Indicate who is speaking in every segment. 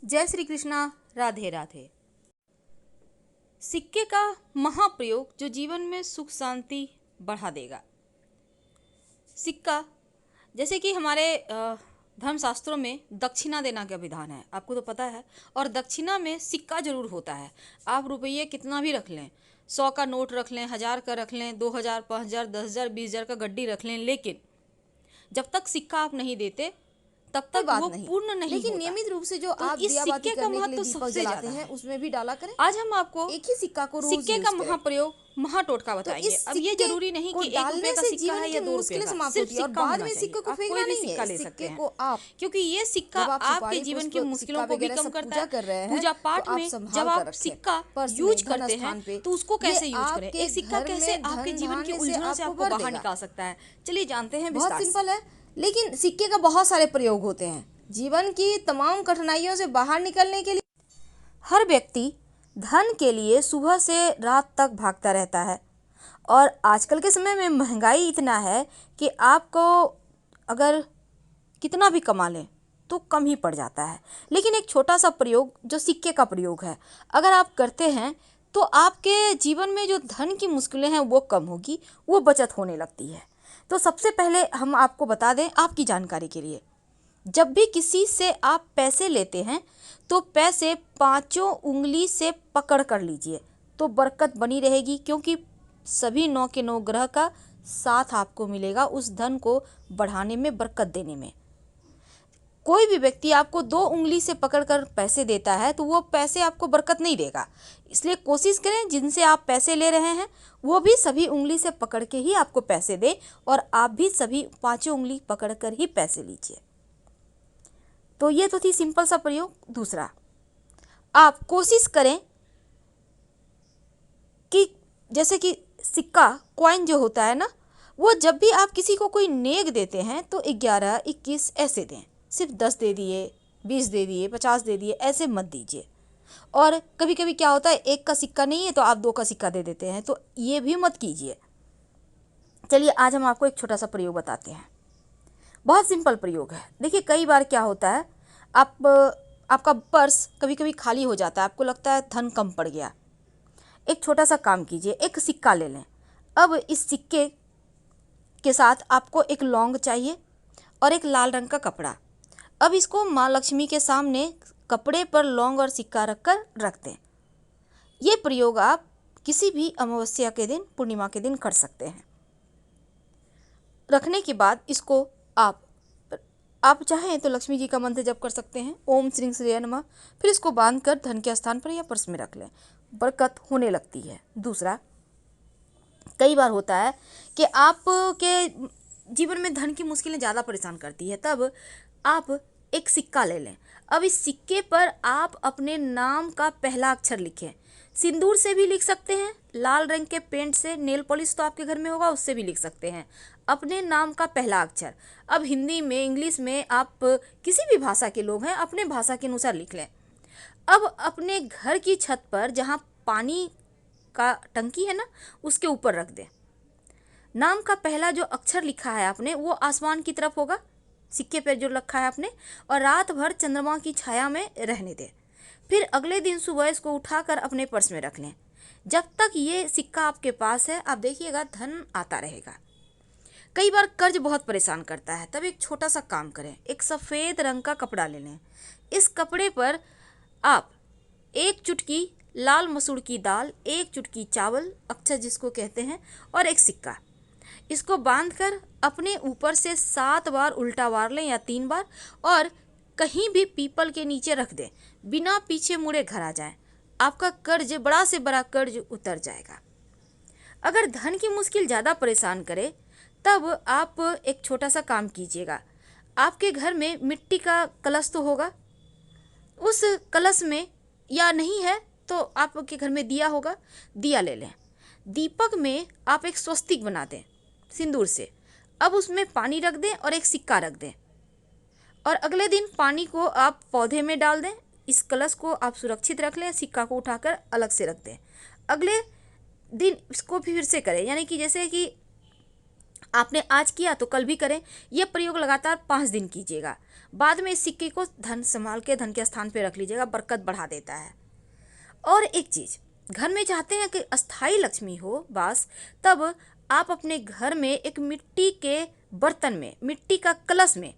Speaker 1: जय श्री कृष्णा। राधे राधे। सिक्के का महाप्रयोग जो जीवन में सुख शांति बढ़ा देगा। सिक्का, जैसे कि हमारे धर्मशास्त्रों में दक्षिणा देना का विधान है, आपको तो पता है। और दक्षिणा में सिक्का जरूर होता है। आप रुपये कितना भी रख लें, 100 का नोट रख लें, 1000 का रख लें, 2000, 5000, 10,000, 20,000 का गड्डी रख लें, लेकिन जब तक सिक्का आप नहीं देते तब तक वो पूर्ण नहीं
Speaker 2: लेकिन
Speaker 1: होता।
Speaker 2: नियमित रूप से जो
Speaker 1: तो
Speaker 2: आप
Speaker 1: इस
Speaker 2: दियाबाती
Speaker 1: सिक्के का
Speaker 2: करने के
Speaker 1: महत्व
Speaker 2: लिए दीपक
Speaker 1: सबसे
Speaker 2: जलाते
Speaker 1: ज्यादा
Speaker 2: हैं
Speaker 1: है।
Speaker 2: उसमें भी डाला करें।
Speaker 1: आज हम आपको
Speaker 2: एक ही सिक्का को रोज
Speaker 1: सिक्के का
Speaker 2: यूज करें।
Speaker 1: महाप्रयोग, महाटोटका
Speaker 2: तो
Speaker 1: बताएंगे।
Speaker 2: इस
Speaker 1: अब ये
Speaker 2: सिक्के
Speaker 1: जरूरी नहीं
Speaker 2: को
Speaker 1: कि 1 रुपए
Speaker 2: डालने
Speaker 1: का
Speaker 2: से
Speaker 1: सिक्का
Speaker 2: जीवन
Speaker 1: है
Speaker 2: की
Speaker 1: या 2 रुपए
Speaker 2: मुश्किलें
Speaker 1: का,
Speaker 2: समाप्त
Speaker 1: सिर्फ
Speaker 2: होती है और
Speaker 1: सिक्का
Speaker 2: बाद
Speaker 1: होना
Speaker 2: में
Speaker 1: चाहिए।
Speaker 2: सिक्के को
Speaker 1: आप कोई
Speaker 2: फेंकना
Speaker 1: भी
Speaker 2: नहीं
Speaker 1: सिक्का
Speaker 2: है।
Speaker 1: ले
Speaker 2: इस
Speaker 1: सकते
Speaker 2: सिक्के
Speaker 1: हैं,
Speaker 2: को आप
Speaker 1: क्योंकि ये सिक्का
Speaker 2: जब आप
Speaker 1: आपके
Speaker 2: सुपारी
Speaker 1: जीवन
Speaker 2: पुष्प
Speaker 1: की मुश्किलों
Speaker 2: सिक्का
Speaker 1: को भी
Speaker 2: वगैरह
Speaker 1: कम
Speaker 2: सब
Speaker 1: करता
Speaker 2: पूजा
Speaker 1: है।
Speaker 2: कर रहे हैं
Speaker 1: पूजा
Speaker 2: तो
Speaker 1: पाठ
Speaker 2: आप
Speaker 1: में
Speaker 2: संभाल
Speaker 1: जब
Speaker 2: कर
Speaker 1: आप
Speaker 2: रखें।
Speaker 1: सिक्का
Speaker 2: पर्स
Speaker 1: यूज
Speaker 2: में, धन
Speaker 1: करते हैं
Speaker 2: स्थान पे।
Speaker 1: तो उसको
Speaker 2: ये
Speaker 1: कैसे यूज करें,
Speaker 2: आपके
Speaker 1: एक सिक्का
Speaker 2: घर
Speaker 1: कैसे
Speaker 2: में
Speaker 1: आपके
Speaker 2: धन
Speaker 1: जीवन की
Speaker 2: धान्य से
Speaker 1: उलझनों से
Speaker 2: आपको
Speaker 1: आपको
Speaker 2: भर
Speaker 1: बाहर
Speaker 2: देगा।
Speaker 1: निकाल सकता है। चलिए जानते हैं
Speaker 2: बहुत
Speaker 1: विस्तार से।
Speaker 2: सिंपल है, लेकिन सिक्के का बहुत सारे प्रयोग होते हैं। जीवन की तमाम कठिनाइयों से बाहर निकलने के लिए हर व्यक्ति धन के लिए सुबह से रात तक भागता रहता है। और आजकल के समय में महंगाई इतना है कि आपको अगर कितना भी कमा लें तो कम ही पड़ जाता है। लेकिन एक छोटा सा प्रयोग जो सिक्के का प्रयोग है, अगर आप करते हैं तो आपके जीवन में जो धन की मुश्किलें हैं वो कम होगी, वो बचत होने लगती है। तो सबसे पहले हम आपको बता दें आपकी जानकारी के लिए, जब भी किसी से आप पैसे लेते हैं तो पैसे पांचों उंगली से पकड़ कर लीजिए, तो बरकत बनी रहेगी। क्योंकि सभी 9 के 9 ग्रह का साथ आपको मिलेगा उस धन को बढ़ाने में, बरकत देने में। कोई भी व्यक्ति आपको 2 उंगली से पकड़कर पैसे देता है तो वो पैसे आपको बरकत नहीं देगा। इसलिए कोशिश करें जिनसे आप पैसे ले रहे हैं वो भी सभी उंगली से पकड़ के ही आपको पैसे दें, और आप भी सभी पांचों उंगली पकड़कर ही पैसे लीजिए। तो ये तो थी सिंपल सा प्रयोग। दूसरा, आप कोशिश करें कि जैसे कि सिक्का, कॉइन जो होता है ना, वो जब भी आप किसी को कोई नेक देते हैं तो 11, 21 ऐसे दें। सिर्फ 10 दे दिए, 20 दे दिए, 50 दे दिए, ऐसे मत दीजिए। और कभी कभी क्या होता है, 1 का सिक्का नहीं है तो आप 2 का सिक्का दे देते हैं, तो ये भी मत कीजिए। चलिए आज हम आपको एक छोटा सा प्रयोग बताते हैं। बहुत सिंपल प्रयोग है। देखिए कई बार क्या होता है, आपका पर्स कभी कभी खाली हो जाता है, आपको लगता है धन कम पड़ गया। एक छोटा सा काम कीजिए, एक सिक्का ले लें। अब इस सिक्के के साथ आपको एक लौंग चाहिए और एक लाल रंग का कपड़ा। अब इसको माँ लक्ष्मी के सामने कपड़े पर लौंग और सिक्का रखकर रख दें। ये प्रयोग आप किसी भी अमावस्या के दिन, पूर्णिमा के दिन कर सकते हैं। रखने के बाद इसको आप चाहें तो लक्ष्मी जी का मंत्र जप कर सकते हैं, ओम श्री श्रेय नमः। फिर इसको बांधकर धन के स्थान पर या पर्स में रख लें, बरकत होने लगती है। दूसरा, कई बार होता है कि आपके जीवन में धन की मुश्किलें ज़्यादा परेशान करती है, तब आप एक सिक्का ले लें। अब इस सिक्के पर आप अपने नाम का पहला अक्षर लिखें। सिंदूर से भी लिख सकते हैं, लाल रंग के पेंट से, नेल पॉलिश तो आपके घर में होगा उससे भी लिख सकते हैं, अपने नाम का पहला अक्षर। अब हिंदी में, इंग्लिश में, आप किसी भी भाषा के लोग हैं अपने भाषा के अनुसार लिख लें। अब अपने घर की छत पर जहाँ पानी का टंकी है ना, उसके ऊपर रख दें। नाम का पहला जो अक्षर लिखा है आपने वो आसमान की तरफ होगा, सिक्के पर जो रखा है आपने, और रात भर चंद्रमा की छाया में रहने दें। फिर अगले दिन सुबह इसको उठाकर अपने पर्स में रख लें। जब तक ये सिक्का आपके पास है आप देखिएगा धन आता रहेगा। कई बार कर्ज बहुत परेशान करता है, तब एक छोटा सा काम करें, एक सफ़ेद रंग का कपड़ा ले लें। इस कपड़े पर आप 1 चुटकी लाल मसूर की दाल, 1 चुटकी चावल, अक्षर जिसको कहते हैं, और एक सिक्का, इसको बांधकर अपने ऊपर से 7 बार उल्टा वार लें या 3 बार, और कहीं भी पीपल के नीचे रख दें। बिना पीछे मुड़े घर आ जाएं, आपका कर्ज, बड़ा से बड़ा कर्ज उतर जाएगा। अगर धन की मुश्किल ज़्यादा परेशान करे तब आप एक छोटा सा काम कीजिएगा। आपके घर में मिट्टी का कलश तो होगा, उस कलश में, या नहीं है तो आपके घर में दिया होगा, दिया ले लें। दीपक में आप एक स्वस्तिक बना दें सिंदूर से। अब उसमें पानी रख दें और एक सिक्का रख दें, और अगले दिन पानी को आप पौधे में डाल दें। इस कलश को आप सुरक्षित रख लें, सिक्का को उठाकर अलग से रख दें। अगले दिन इसको फिर से करें, यानी कि जैसे कि आपने आज किया तो कल भी करें। यह प्रयोग लगातार 5 दिन कीजिएगा। बाद में इस सिक्के को धन संभाल के धन के स्थान पे रख लीजिएगा, बरकत बढ़ा देता है। और एक चीज, घर में चाहते हैं कि अस्थाई लक्ष्मी हो वास, तब आप अपने घर में एक मिट्टी के बर्तन में, मिट्टी का कलश में,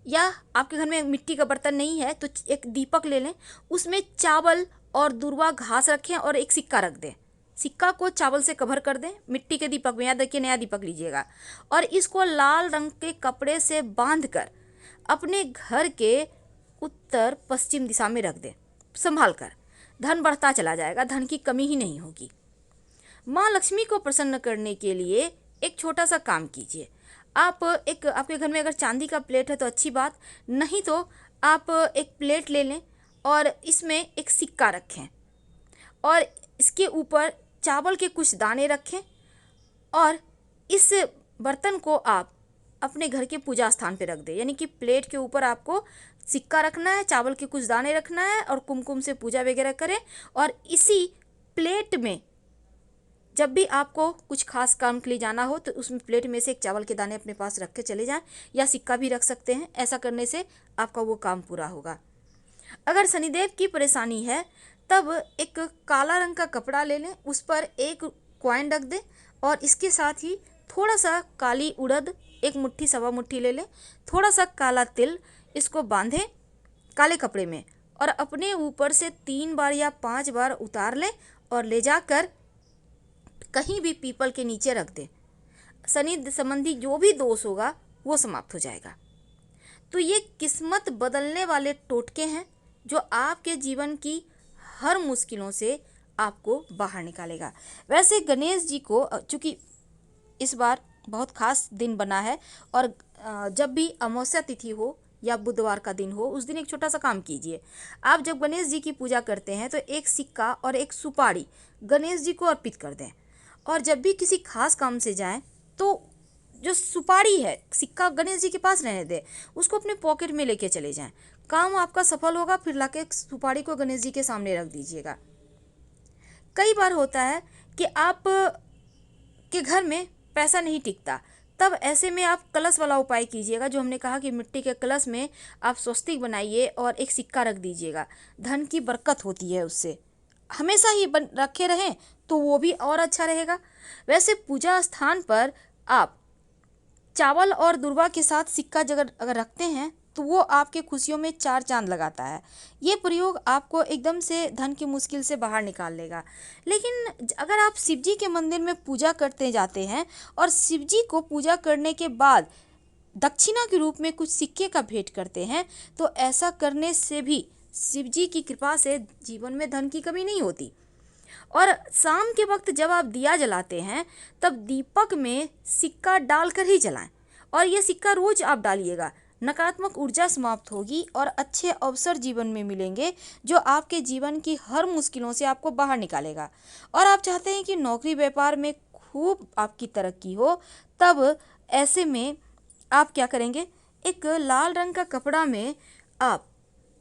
Speaker 2: या आपके घर में मिट्टी का बर्तन नहीं है तो एक दीपक ले लें, उसमें चावल और दूर्वा घास रखें और एक सिक्का रख दें। सिक्का को चावल से कवर कर दें मिट्टी के दीपक में, याद रखिए नया दीपक लीजिएगा, और इसको लाल रंग के कपड़े से बांधकर अपने घर के उत्तर पश्चिम दिशा में रख दें संभाल कर। धन बढ़ता चला जाएगा, धन की कमी ही नहीं होगी। माँ लक्ष्मी को प्रसन्न करने के लिए एक छोटा सा काम कीजिए। आप एक, आपके घर में अगर चांदी का प्लेट है तो अच्छी बात, नहीं तो आप एक प्लेट ले लें और इसमें एक सिक्का रखें और इसके ऊपर चावल के कुछ दाने रखें, और इस बर्तन को आप अपने घर के पूजा स्थान पे रख दें। यानी कि प्लेट के ऊपर आपको सिक्का रखना है, चावल के कुछ दाने रखना है और कुमकुम से पूजा वगैरह करें। और इसी प्लेट में जब भी आपको कुछ खास काम के लिए जाना हो तो उसमें प्लेट में से एक चावल के दाने अपने पास रख के चले जाएं, या सिक्का भी रख सकते हैं। ऐसा करने से आपका वो काम पूरा होगा। अगर शनिदेव की परेशानी है तब एक काला रंग का कपड़ा ले लें, उस पर एक कॉइन रख दें और इसके साथ ही थोड़ा सा काली उड़द, एक मुट्ठी सवा मुट्ठी ले लें, थोड़ा सा काला तिल, इसको बांधें काले कपड़े में और अपने ऊपर से 3 बार या 5 बार उतार लें और ले जाकर कहीं भी पीपल के नीचे रख दें। शनि संबंधी जो भी दोष होगा वो समाप्त हो जाएगा। तो ये किस्मत बदलने वाले टोटके हैं जो आपके जीवन की हर मुश्किलों से आपको बाहर निकालेगा। वैसे गणेश जी को चूँकि इस बार बहुत खास दिन बना है, और जब भी अमावस्या तिथि हो या बुधवार का दिन हो, उस दिन एक छोटा सा काम कीजिए। आप जब गणेश जी की पूजा करते हैं तो एक सिक्का और एक सुपारी गणेश जी को अर्पित कर दें, और जब भी किसी खास काम से जाएं तो जो सुपारी है, सिक्का गणेश जी के पास रहने दें, उसको अपने पॉकेट में लेके चले जाएं। काम आपका सफल होगा। फिर लाके सुपारी को गणेश जी के सामने रख दीजिएगा। कई बार होता है कि आप के घर में पैसा नहीं टिकता, तब ऐसे में आप कलश वाला उपाय कीजिएगा, जो हमने कहा कि मिट्टी के कलश में आप स्वस्तिक बनाइए और एक सिक्का रख दीजिएगा। धन की बरकत होती है उससे, हमेशा ही रखे रहें तो वो भी और अच्छा रहेगा। वैसे पूजा स्थान पर आप चावल और दूर्वा के साथ सिक्का अगर रखते हैं तो वो आपके खुशियों में 4 चांद लगाता है। ये प्रयोग आपको एकदम से धन की मुश्किल से बाहर निकाल लेगा। लेकिन अगर आप शिव जी के मंदिर में पूजा करते जाते हैं और शिव जी को पूजा करने के बाद दक्षिणा के रूप में कुछ सिक्के का भेंट करते हैं, तो ऐसा करने से भी शिव जी की कृपा से जीवन में धन की कमी नहीं होती। और शाम के वक्त जब आप दिया जलाते हैं तब दीपक में सिक्का डालकर ही जलाएं, और ये सिक्का रोज आप डालिएगा। नकारात्मक ऊर्जा समाप्त होगी और अच्छे अवसर जीवन में मिलेंगे, जो आपके जीवन की हर मुश्किलों से आपको बाहर निकालेगा। और आप चाहते हैं कि नौकरी व्यापार में खूब आपकी तरक्की हो, तब ऐसे में आप क्या करेंगे, एक लाल रंग का कपड़ा में आप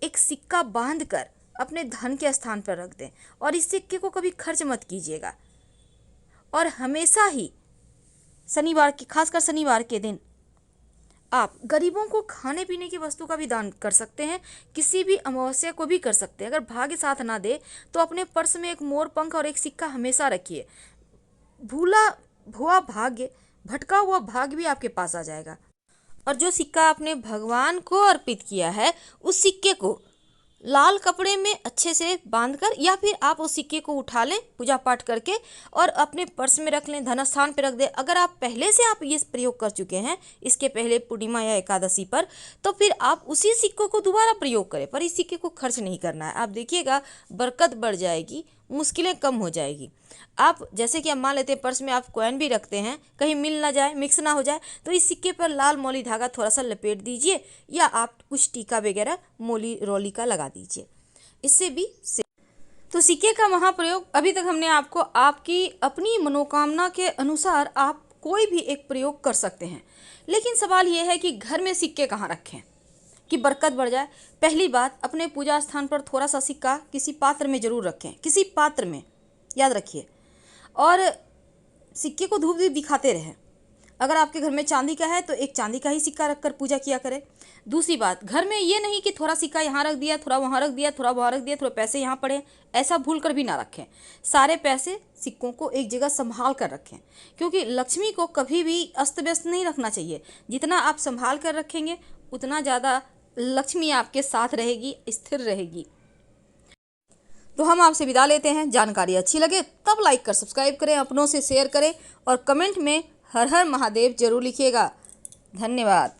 Speaker 2: एक सिक्का बांधकर अपने धन के स्थान पर रख दें, और इस सिक्के को कभी खर्च मत कीजिएगा। और हमेशा ही शनिवार की, खासकर शनिवार के दिन आप गरीबों को खाने पीने की वस्तु का भी दान कर सकते हैं। किसी भी अमावस्या को भी कर सकते हैं। अगर भाग्य साथ ना दे तो अपने पर्स में एक मोर पंख और एक सिक्का हमेशा रखिए। भूला हुआ भाग्य, भटका हुआ भाग्य भी आपके पास आ जाएगा। और जो सिक्का आपने भगवान को अर्पित किया है, उस सिक्के को लाल कपड़े में अच्छे से बांधकर, या फिर आप उस सिक्के को उठा लें पूजा पाठ करके और अपने पर्स में रख लें, धन स्थान पर रख दें। अगर आप पहले से आप ये प्रयोग कर चुके हैं इसके पहले पूर्णिमा या एकादशी पर, तो फिर आप उसी सिक्कों को दोबारा प्रयोग करें, पर इस सिक्के को खर्च नहीं करना है। आप देखिएगा बरकत बढ़ जाएगी, मुश्किलें कम हो जाएगी। आप जैसे कि आप मान लेते हैं पर्स में आप कॉइन भी रखते हैं, कहीं मिल ना जाए, मिक्स ना हो जाए, तो इस सिक्के पर लाल मौली धागा थोड़ा सा लपेट दीजिए, या आप कुछ टीका वगैरह मोली रोली का लगा दीजिए, इससे भी तो सिक्के का महाप्रयोग। अभी तक हमने आपको आपकी अपनी मनोकामना के अनुसार आप कोई भी एक प्रयोग कर सकते हैं। लेकिन सवाल यह है कि घर में सिक्के कहाँ रखें कि बरकत बढ़ जाए। पहली बात, अपने पूजा स्थान पर थोड़ा सा सिक्का किसी पात्र में जरूर रखें, किसी पात्र में, याद रखिए। और सिक्के को धूप दीप दिखाते रहें।
Speaker 1: अगर आपके घर में चांदी का है तो एक चांदी का ही सिक्का रखकर पूजा किया करें। दूसरी बात, घर में ये नहीं कि थोड़ा सिक्का यहाँ रख दिया, थोड़ा वहाँ रख दिया, थोड़ा वहाँ रख दिया, थोड़े पैसे यहाँ पड़े, ऐसा भूल कर भी ना रखें। सारे पैसे सिक्कों को एक जगह संभाल कर रखें, क्योंकि लक्ष्मी को कभी भी अस्त व्यस्त नहीं रखना चाहिए। जितना आप संभाल कर रखेंगे उतना ज़्यादा लक्ष्मी आपके साथ रहेगी, स्थिर रहेगी। तो हम आपसे विदा लेते हैं। जानकारी अच्छी लगे तब लाइक कर सब्सक्राइब करें, अपनों से शेयर करें और कमेंट में हर हर महादेव जरूर लिखिएगा। धन्यवाद।